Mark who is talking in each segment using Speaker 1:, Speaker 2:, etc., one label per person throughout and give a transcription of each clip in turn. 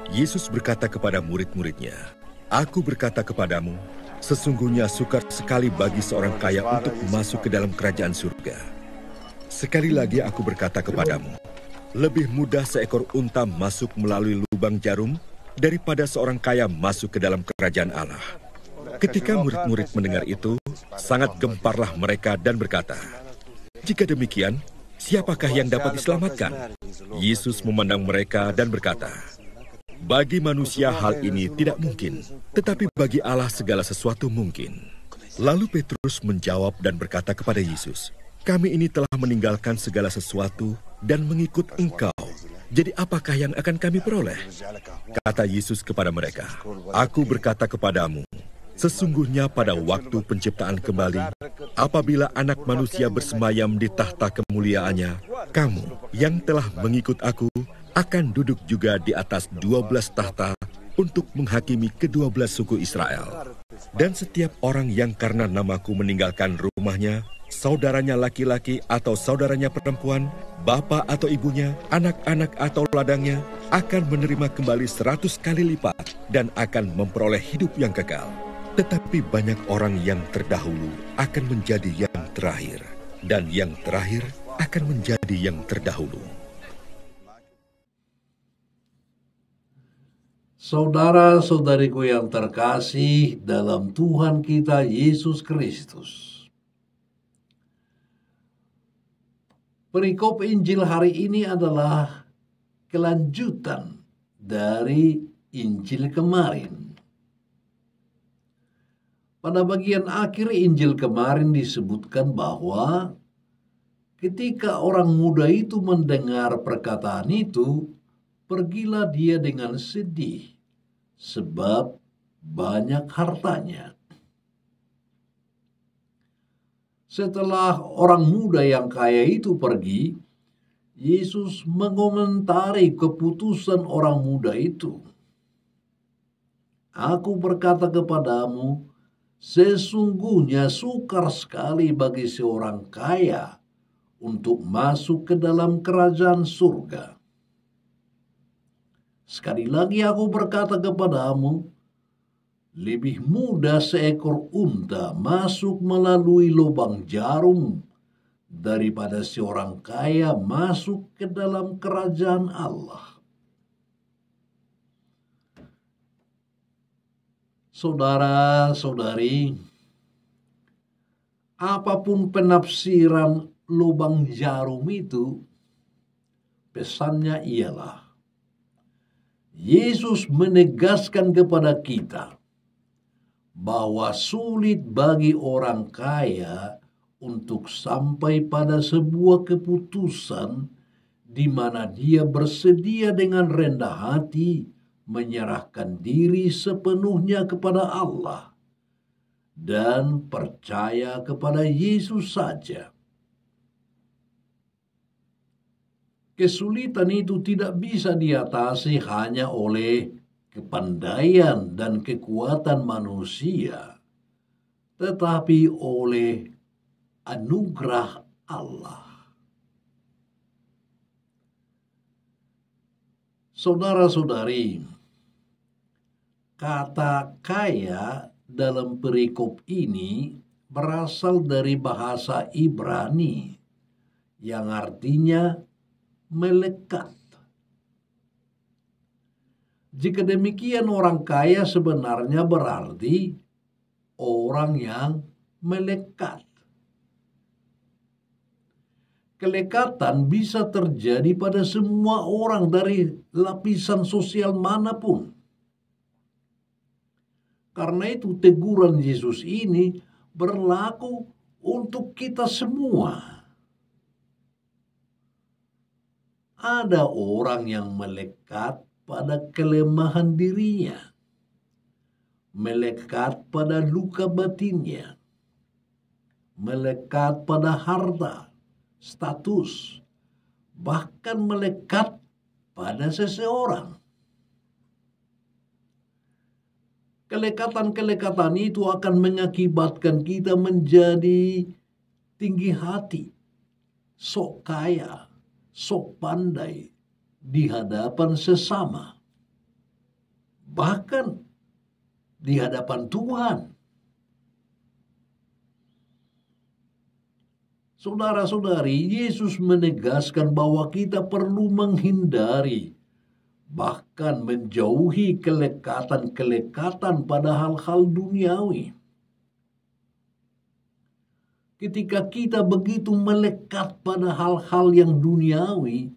Speaker 1: Yesus berkata kepada murid-muridnya, "Aku berkata kepadamu, sesungguhnya sukar sekali bagi seorang kaya untuk masuk ke dalam kerajaan surga. Sekali lagi aku berkata kepadamu, lebih mudah seekor unta masuk melalui lubang jarum daripada seorang kaya masuk ke dalam kerajaan Allah." Ketika murid-murid mendengar itu, sangat gemparlah mereka dan berkata, "Jika demikian, siapakah yang dapat diselamatkan?" Yesus memandang mereka dan berkata, "Bagi manusia hal ini tidak mungkin, tetapi bagi Allah segala sesuatu mungkin." Lalu Petrus menjawab dan berkata kepada Yesus, "Kami ini telah meninggalkan segala sesuatu dan mengikut Engkau. Jadi apakah yang akan kami peroleh?" Kata Yesus kepada mereka, "Aku berkata kepadamu, sesungguhnya pada waktu penciptaan kembali, apabila Anak Manusia bersemayam di tahta kemuliaannya, kamu yang telah mengikut aku akan duduk juga di atas 12 tahta untuk menghakimi ke-12 suku Israel. Dan setiap orang yang karena namaku meninggalkan rumahnya, saudaranya laki-laki atau saudaranya perempuan, bapa atau ibunya, anak-anak atau ladangnya, akan menerima kembali 100 kali lipat dan akan memperoleh hidup yang kekal. Tetapi banyak orang yang terdahulu akan menjadi yang terakhir, dan yang terakhir akan menjadi yang terdahulu."
Speaker 2: Saudara-saudariku yang terkasih dalam Tuhan kita Yesus Kristus. Perikop Injil hari ini adalah kelanjutan dari Injil kemarin. Pada bagian akhir Injil kemarin disebutkan bahwa ketika orang muda itu mendengar perkataan itu, pergilah dia dengan sedih, sebab banyak hartanya. Setelah orang muda yang kaya itu pergi, Yesus mengomentari keputusan orang muda itu. "Aku berkata kepadamu, sesungguhnya sukar sekali bagi seorang kaya untuk masuk ke dalam kerajaan surga. Sekali lagi aku berkata kepadamu, lebih mudah seekor unta masuk melalui lubang jarum daripada seorang kaya masuk ke dalam kerajaan Allah." Saudara-saudari, apapun penafsiran lubang jarum itu, pesannya ialah Yesus menegaskan kepada kita bahwa sulit bagi orang kaya untuk sampai pada sebuah keputusan di mana dia bersedia dengan rendah hati menyerahkan diri sepenuhnya kepada Allah dan percaya kepada Yesus saja. Kesulitan itu tidak bisa diatasi hanya oleh kepandaian dan kekuatan manusia, tetapi oleh anugerah Allah. Saudara-saudari, kata kaya dalam perikop ini berasal dari bahasa Ibrani yang artinya melekat. Jika demikian, orang kaya sebenarnya berarti orang yang melekat. Kelekatan bisa terjadi pada semua orang dari lapisan sosial manapun. Karena itu teguran Yesus ini berlaku untuk kita semua. Ada orang yang melekat pada kelemahan dirinya, melekat pada luka batinnya, melekat pada harta, status, bahkan melekat pada seseorang. Kelekatan-kelekatan itu akan mengakibatkan kita menjadi tinggi hati, sok kaya, sok pandai di hadapan sesama. bahkan di hadapan Tuhan. Saudara-saudari, Yesus menegaskan bahwa kita perlu menghindari, bahkan menjauhi kelekatan-kelekatan pada hal-hal duniawi. Ketika kita begitu melekat pada hal-hal yang duniawi,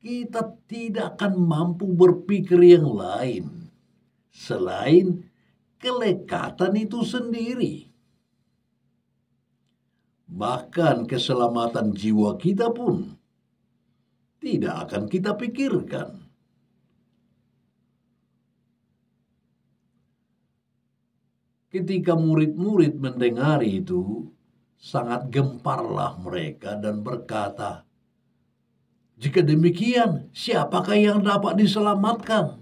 Speaker 2: kita tidak akan mampu berpikir yang lain selain kelekatan itu sendiri. Bahkan keselamatan jiwa kita pun tidak akan kita pikirkan. Ketika murid-murid mendengar itu, sangat gemparlah mereka dan berkata, "Jika demikian, siapakah yang dapat diselamatkan?"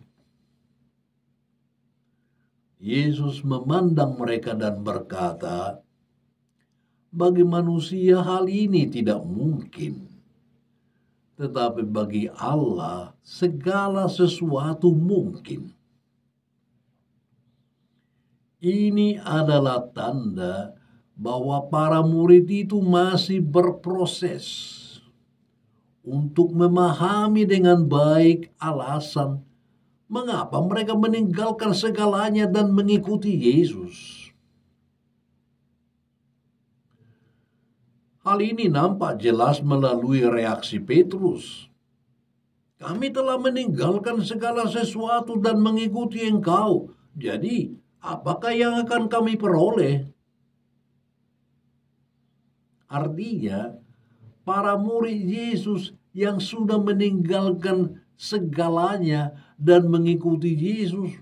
Speaker 2: Yesus memandang mereka dan berkata, "Bagi manusia hal ini tidak mungkin, tetapi bagi Allah segala sesuatu mungkin." Ini adalah tanda bahwa para murid itu masih berproses untuk memahami dengan baik alasan mengapa mereka meninggalkan segalanya dan mengikuti Yesus. Hal ini nampak jelas melalui reaksi Petrus. "Kami telah meninggalkan segala sesuatu dan mengikuti Engkau. Jadi, apakah yang akan kami peroleh?" Artinya, para murid Yesus yang sudah meninggalkan segalanya dan mengikuti Yesus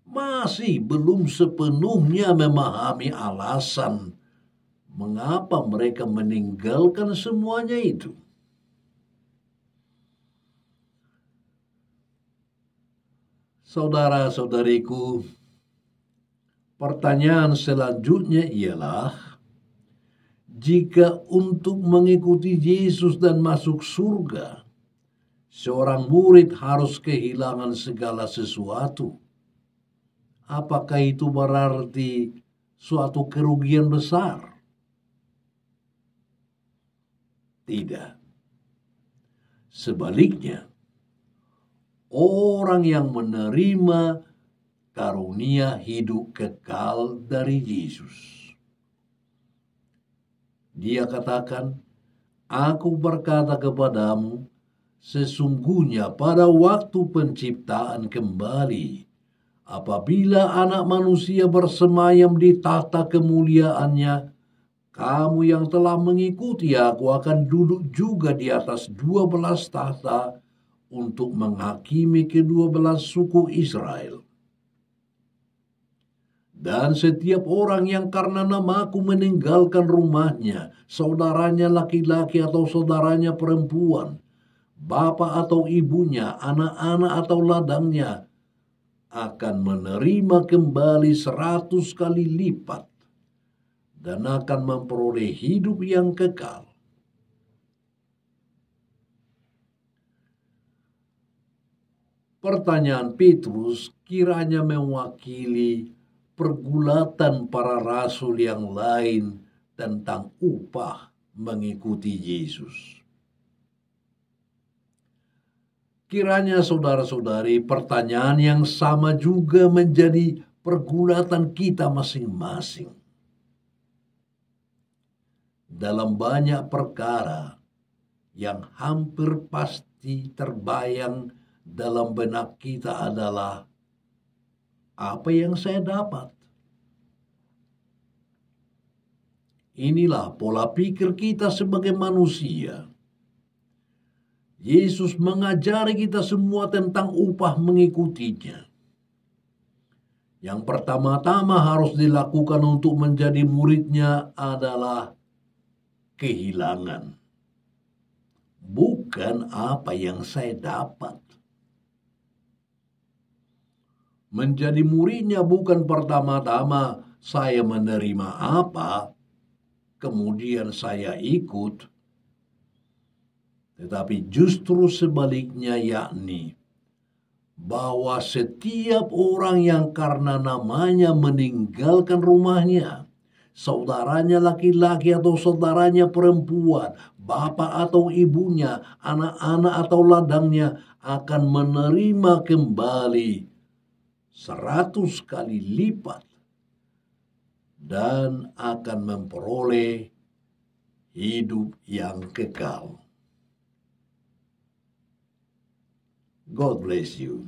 Speaker 2: masih belum sepenuhnya memahami alasan mengapa mereka meninggalkan semuanya itu. Saudara-saudariku, pertanyaan selanjutnya ialah, jika untuk mengikuti Yesus dan masuk surga, seorang murid harus kehilangan segala sesuatu, apakah itu berarti suatu kerugian besar? Tidak. Sebaliknya, orang yang menerima karunia hidup kekal dari Yesus, Dia katakan, "Aku berkata kepadamu, sesungguhnya pada waktu penciptaan kembali, apabila Anak Manusia bersemayam di tahta kemuliaannya, kamu yang telah mengikuti Aku akan duduk juga di atas 12 tahta untuk menghakimi ke-12 suku Israel. Dan setiap orang yang karena namaku meninggalkan rumahnya, saudaranya laki-laki atau saudaranya perempuan, bapak atau ibunya, anak-anak atau ladangnya, akan menerima kembali 100 kali lipat dan akan memperoleh hidup yang kekal." Pertanyaan Petrus kiranya mewakili pergulatan para rasul yang lain tentang upah mengikuti Yesus. Kiranya saudara-saudari, pertanyaan yang sama juga menjadi pergulatan kita masing-masing. Dalam banyak perkara yang hampir pasti terbayang dalam benak kita adalah, apa yang saya dapat? Inilah pola pikir kita sebagai manusia. Yesus mengajari kita semua tentang upah mengikutinya. Yang pertama-tama harus dilakukan untuk menjadi muridnya adalah kehilangan. Bukan apa yang saya dapat. Menjadi muridnya bukan pertama-tama saya menerima apa, kemudian saya ikut. Tetapi justru sebaliknya, yakni bahwa setiap orang yang karena namanya meninggalkan rumahnya, saudaranya laki-laki atau saudaranya perempuan, bapak atau ibunya, anak-anak atau ladangnya akan menerima kembali 100 kali lipat dan akan memperoleh hidup yang kekal. God bless you.